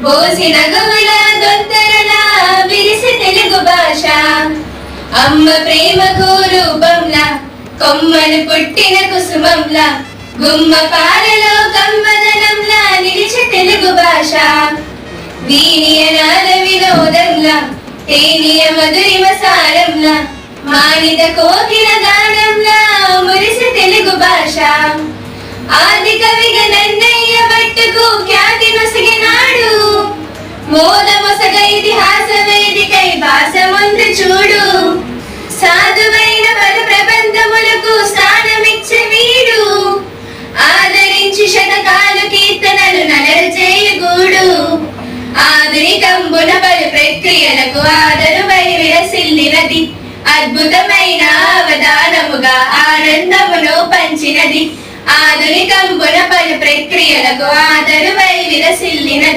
బోసి నగముల దొంతరల విరిసి తెలుగు భాష అమ్మ ప్రేమకు రూపంలా కొమ్మను పుట్టిన కుసుమంలా గుమ్మ పాలలో కమ్మదనంలా నిలిచే తెలుగు భాష దీనియ నాద వినోదంలా తేనియ మధురిమ సారంలా మానిద కోకిల గానంలా మురిసే తెలుగు భాష ఆది కవిగా నన్నయ్య భట్టుకు ఖ్యాతి నొసగినాడు మోదమొసగ ఇతిహాస వేదికై భాష ముందు చూడు సాధువైన పద ప్రబంధములకు స్థానమిచ్చే వీడు ఆదరించి శతకాలు కీర్తనలు నలరు చేయగూడు ఆధునికంబున పలు ప్రక్రియలకు ఆదరువై విరసిల్లినది అద్భుతమైన అవధానముగా ఆనందమును పంచినది ఆధునికంబున పలు ప్రక్రియలకు ఆదరువై విరసిల్లినది